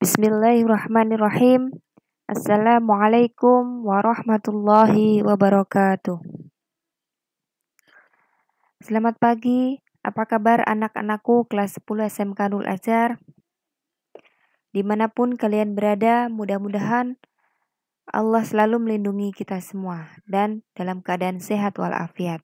Bismillahirrahmanirrahim. Assalamualaikum warahmatullahi wabarakatuh. Selamat pagi, apa kabar anak-anakku kelas 10 SMK Nurul Azhar? Dimanapun kalian berada, mudah-mudahan Allah selalu melindungi kita semua dan dalam keadaan sehat walafiat.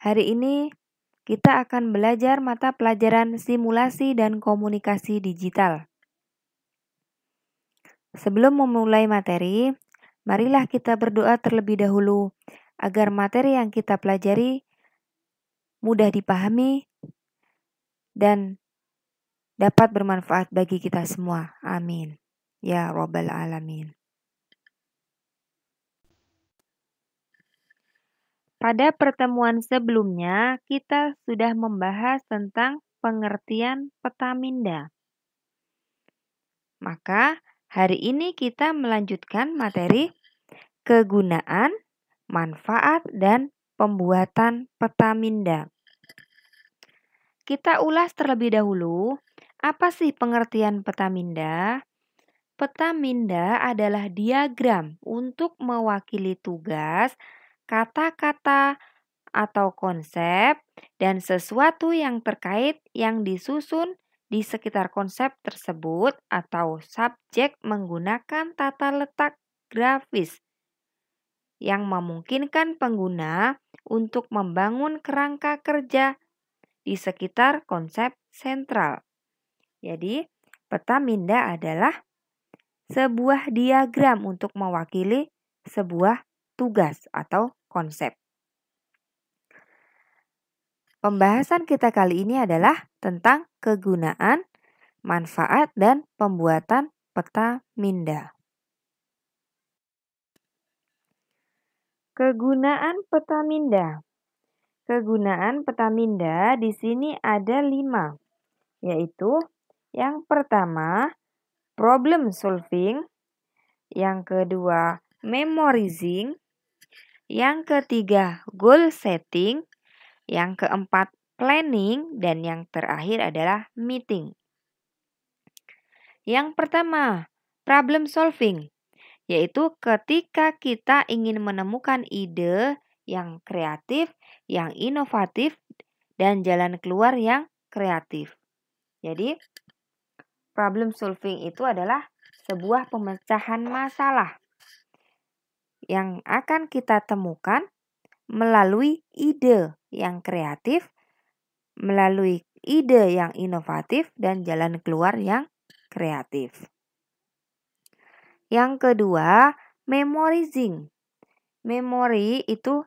Hari ini kita akan belajar mata pelajaran simulasi dan komunikasi digital. Sebelum memulai materi, marilah kita berdoa terlebih dahulu agar materi yang kita pelajari mudah dipahami dan dapat bermanfaat bagi kita semua. Amin. Ya Rabbal Alamin. Pada pertemuan sebelumnya, kita sudah membahas tentang pengertian peta minda. Maka, hari ini kita melanjutkan materi kegunaan, manfaat, dan pembuatan peta minda. Kita ulas terlebih dahulu, apa sih pengertian peta minda? Peta minda adalah diagram untuk mewakili tugas, kata-kata atau konsep, dan sesuatu yang terkait yang disusun di sekitar konsep tersebut atau subjek menggunakan tata letak grafis yang memungkinkan pengguna untuk membangun kerangka kerja di sekitar konsep sentral. Jadi, peta minda adalah sebuah diagram untuk mewakili sebuah tugas atau konsep. Pembahasan kita kali ini adalah tentang kegunaan, manfaat, dan pembuatan peta minda. Kegunaan peta minda. Kegunaan peta minda di sini ada 5, yaitu yang pertama problem solving, yang kedua memorizing, yang ketiga goal setting, yang keempat planning, dan yang terakhir adalah meeting. Yang pertama, problem solving, yaitu ketika kita ingin menemukan ide yang kreatif, yang inovatif, dan jalan keluar yang kreatif. Jadi, problem solving itu adalah sebuah pemecahan masalah yang akan kita temukan melalui ide yang kreatif, melalui ide yang inovatif, dan jalan keluar yang kreatif. Yang kedua, memorizing. Memori itu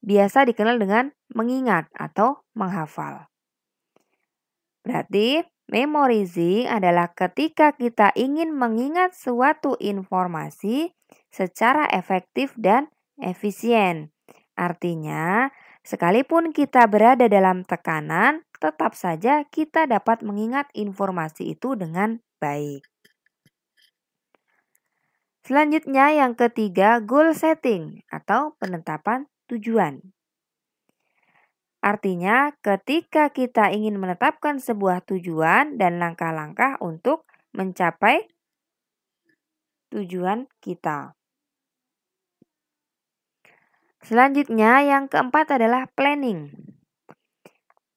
biasa dikenal dengan mengingat atau menghafal. Berarti, memorizing adalah ketika kita ingin mengingat suatu informasi secara efektif dan efisien. Artinya, sekalipun kita berada dalam tekanan, tetap saja kita dapat mengingat informasi itu dengan baik. Selanjutnya yang ketiga, goal setting atau penetapan tujuan. Artinya, ketika kita ingin menetapkan sebuah tujuan dan langkah-langkah untuk mencapai tujuan kita. Selanjutnya, yang keempat adalah planning.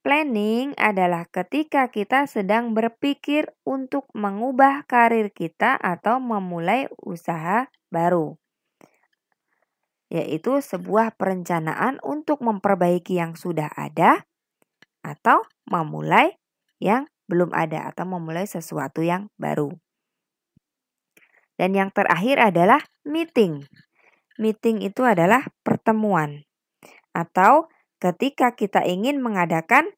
Planning adalah ketika kita sedang berpikir untuk mengubah karir kita atau memulai usaha baru, yaitu sebuah perencanaan untuk memperbaiki yang sudah ada atau memulai yang belum ada atau memulai sesuatu yang baru. Dan yang terakhir adalah meeting. Meeting itu adalah pertemuan atau ketika kita ingin mengadakan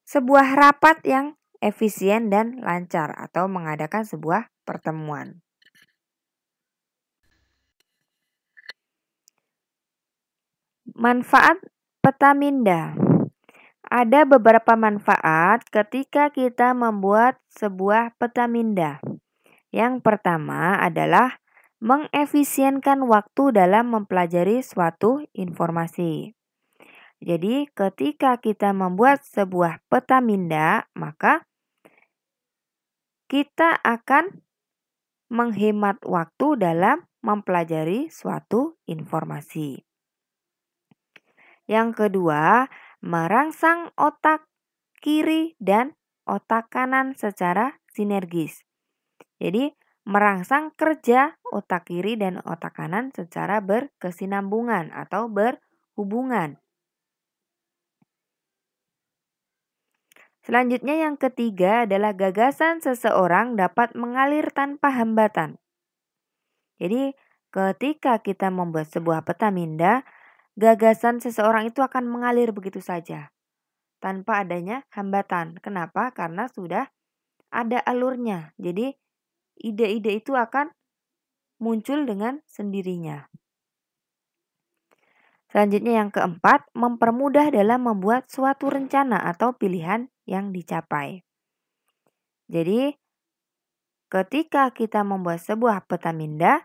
sebuah rapat yang efisien dan lancar atau mengadakan sebuah pertemuan. Manfaat peta minda. Ada beberapa manfaat ketika kita membuat sebuah peta minda. Yang pertama adalah mengefisienkan waktu dalam mempelajari suatu informasi. Jadi, ketika kita membuat sebuah peta minda, maka kita akan menghemat waktu dalam mempelajari suatu informasi. Yang kedua, merangsang otak kiri dan otak kanan secara sinergis. Jadi, merangsang kerja otak kiri dan otak kanan secara berkesinambungan atau berhubungan. Selanjutnya yang ketiga adalah gagasan seseorang dapat mengalir tanpa hambatan. Jadi ketika kita membuat sebuah peta minda, gagasan seseorang itu akan mengalir begitu saja tanpa adanya hambatan. Kenapa? Karena sudah ada alurnya. Jadi ide-ide itu akan muncul dengan sendirinya. Selanjutnya yang keempat, mempermudah dalam membuat suatu rencana atau pilihan yang dicapai. Jadi, ketika kita membuat sebuah peta minda,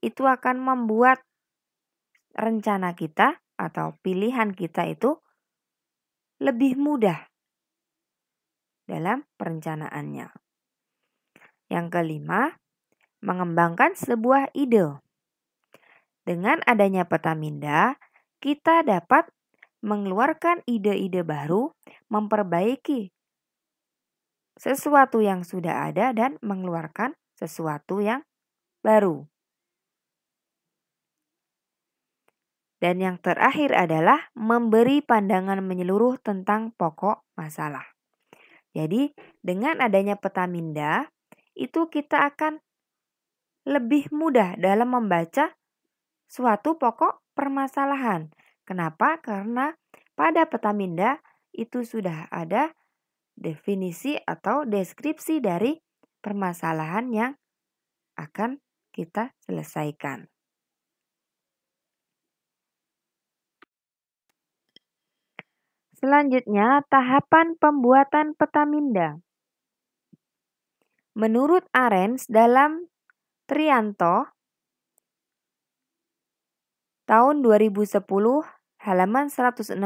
itu akan membuat rencana kita atau pilihan kita itu lebih mudah dalam perencanaannya. Yang kelima, mengembangkan sebuah ide. Dengan adanya peta minda, kita dapat mengeluarkan ide-ide baru, memperbaiki sesuatu yang sudah ada dan mengeluarkan sesuatu yang baru. Dan yang terakhir adalah memberi pandangan menyeluruh tentang pokok masalah. Jadi dengan adanya peta minda, itu kita akan lebih mudah dalam membaca suatu pokok permasalahan. Kenapa? Karena pada peta minda itu sudah ada definisi atau deskripsi dari permasalahan yang akan kita selesaikan. Selanjutnya, tahapan pembuatan peta minda. Menurut Arens dalam Trianto tahun 2010 halaman 160,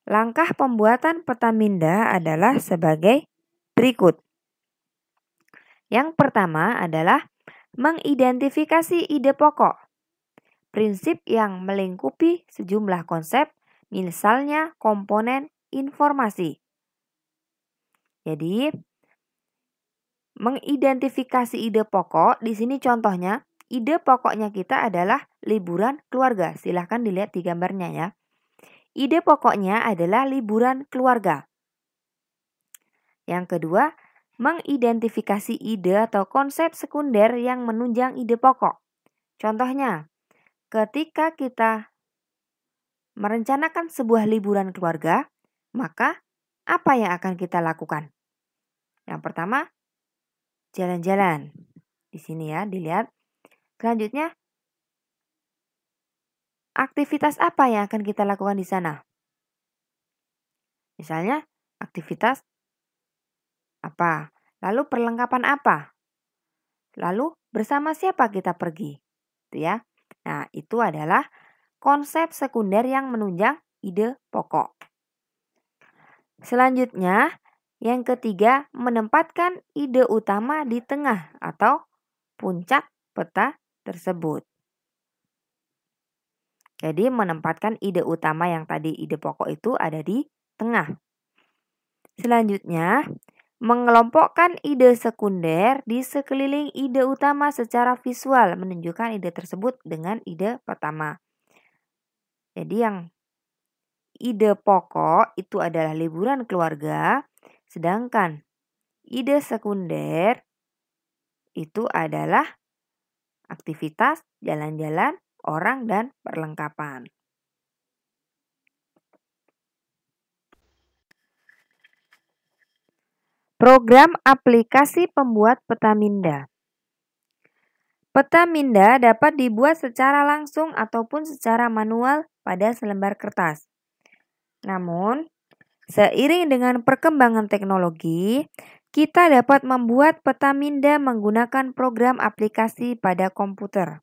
langkah pembuatan peta minda adalah sebagai berikut. Yang pertama adalah mengidentifikasi ide pokok. Prinsip yang melingkupi sejumlah konsep, misalnya komponen informasi. Jadi, mengidentifikasi ide pokok, di sini contohnya, ide pokoknya kita adalah liburan keluarga. Silahkan dilihat di gambarnya ya. Ide pokoknya adalah liburan keluarga. Yang kedua, mengidentifikasi ide atau konsep sekunder yang menunjang ide pokok. Contohnya, ketika kita merencanakan sebuah liburan keluarga, maka apa yang akan kita lakukan? Yang pertama, jalan-jalan. Di sini ya, dilihat. Selanjutnya, aktivitas apa yang akan kita lakukan di sana? Misalnya, aktivitas apa? Lalu perlengkapan apa? Lalu bersama siapa kita pergi? Itu ya. Nah, itu adalah konsep sekunder yang menunjang ide pokok. Selanjutnya, yang ketiga, menempatkan ide utama di tengah atau puncak peta tersebut. Jadi menempatkan ide utama yang tadi ide pokok itu ada di tengah. Selanjutnya, mengelompokkan ide sekunder di sekeliling ide utama secara visual, menunjukkan ide tersebut dengan ide pertama. Jadi yang ide pokok itu adalah liburan keluarga, sedangkan ide sekunder itu adalah aktivitas, jalan-jalan, orang, dan perlengkapan. Program aplikasi pembuat peta minda. Peta minda dapat dibuat secara langsung ataupun secara manual pada selembar kertas. Namun, seiring dengan perkembangan teknologi, kita dapat membuat peta minda menggunakan program aplikasi pada komputer.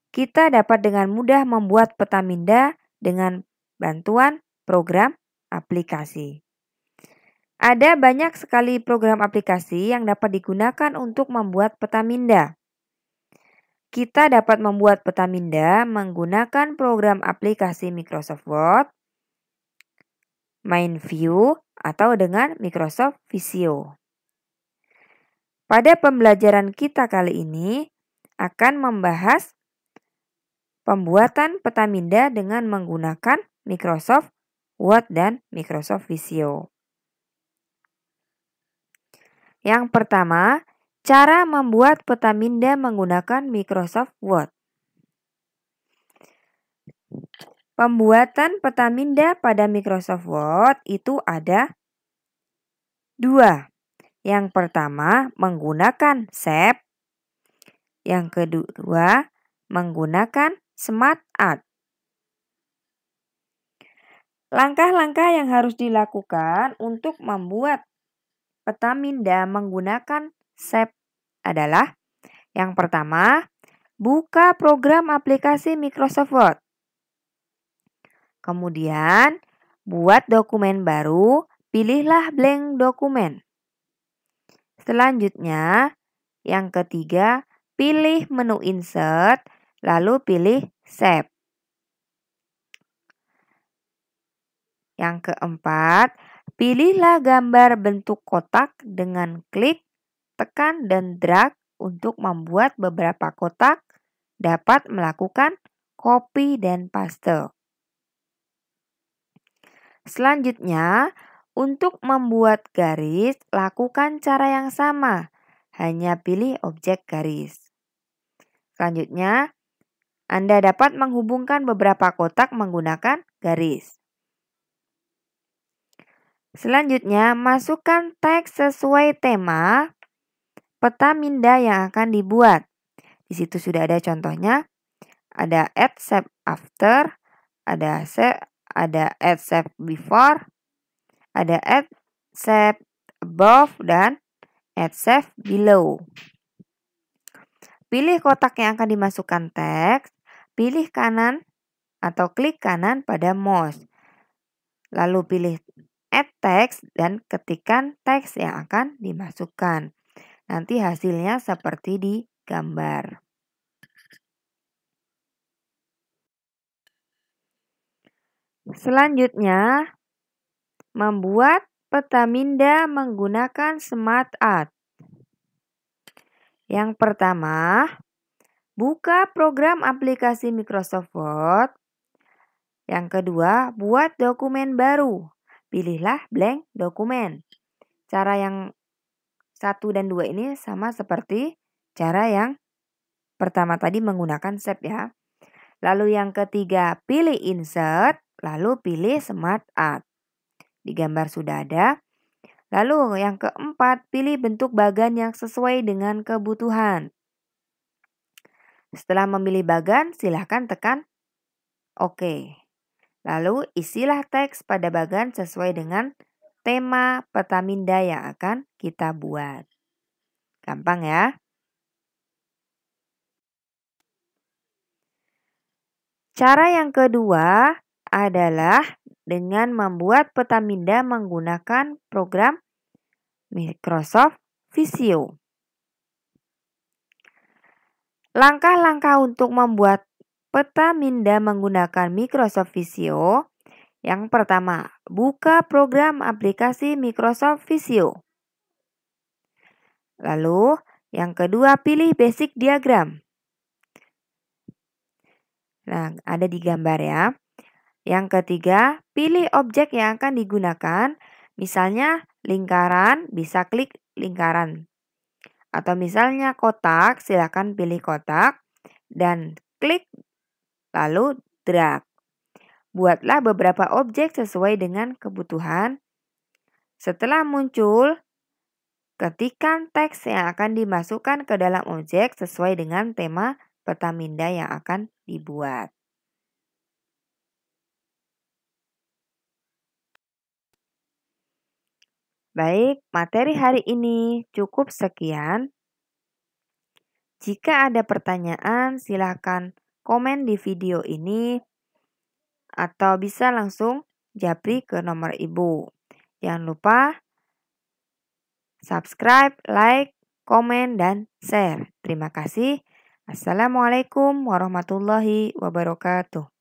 Kita dapat dengan mudah membuat peta minda dengan bantuan program aplikasi. Ada banyak sekali program aplikasi yang dapat digunakan untuk membuat peta minda. Kita dapat membuat peta minda menggunakan program aplikasi Microsoft Word, MindView, atau dengan Microsoft Visio. Pada pembelajaran kita kali ini akan membahas pembuatan peta minda dengan menggunakan Microsoft Word dan Microsoft Visio. Yang pertama, cara membuat peta minda menggunakan Microsoft Word. Pembuatan peta minda pada Microsoft Word itu ada 2. Yang pertama menggunakan Shape, yang kedua menggunakan Smart Art. Langkah-langkah yang harus dilakukan untuk membuat peta minda menggunakan Shape adalah yang pertama, buka program aplikasi Microsoft Word. Kemudian, buat dokumen baru, pilihlah blank dokumen. Selanjutnya, yang ketiga, pilih menu Insert, lalu pilih Shape. Yang keempat, pilihlah gambar bentuk kotak dengan klik, tekan, dan drag untuk membuat beberapa kotak dapat melakukan copy dan paste. Selanjutnya, untuk membuat garis, lakukan cara yang sama. Hanya pilih objek garis. Selanjutnya, Anda dapat menghubungkan beberapa kotak menggunakan garis. Selanjutnya, masukkan teks sesuai tema peta minda yang akan dibuat. Di situ sudah ada contohnya. Ada add shape after, ada add shape before, ada add shape above, dan add shape below. Pilih kotak yang akan dimasukkan teks, pilih kanan atau klik kanan pada mouse. Lalu pilih add text dan ketikkan teks yang akan dimasukkan. Nanti hasilnya seperti di gambar. Selanjutnya, membuat peta minda menggunakan Smart Art. Yang pertama, buka program aplikasi Microsoft Word. Yang kedua, buat dokumen baru. Pilihlah blank dokumen. Cara yang 1 dan 2 ini sama seperti cara yang pertama tadi menggunakan Shape ya. Lalu yang ketiga, pilih Insert, lalu pilih Smart Art. Di gambar sudah ada. Lalu yang keempat, pilih bentuk bagan yang sesuai dengan kebutuhan. Setelah memilih bagan, silakan tekan OK. Lalu isilah teks pada bagan sesuai dengan tema peta minda yang akan kita buat. Gampang ya? Cara yang kedua adalah dengan membuat peta minda menggunakan program Microsoft Visio. Langkah-langkah untuk membuat peta minda menggunakan Microsoft Visio. Yang pertama, buka program aplikasi Microsoft Visio. Lalu, yang kedua, pilih basic diagram. Nah, ada di gambar ya. Yang ketiga, pilih objek yang akan digunakan. Misalnya lingkaran, bisa klik lingkaran. Atau misalnya kotak, silakan pilih kotak dan klik lalu drag. Buatlah beberapa objek sesuai dengan kebutuhan. Setelah muncul, ketikkan teks yang akan dimasukkan ke dalam objek sesuai dengan tema peta minda yang akan dibuat. Baik, materi hari ini cukup sekian. Jika ada pertanyaan, silakan komen di video ini atau bisa langsung japri ke nomor Ibu. Jangan lupa subscribe, like, komen, dan share. Terima kasih. Assalamualaikum warahmatullahi wabarakatuh.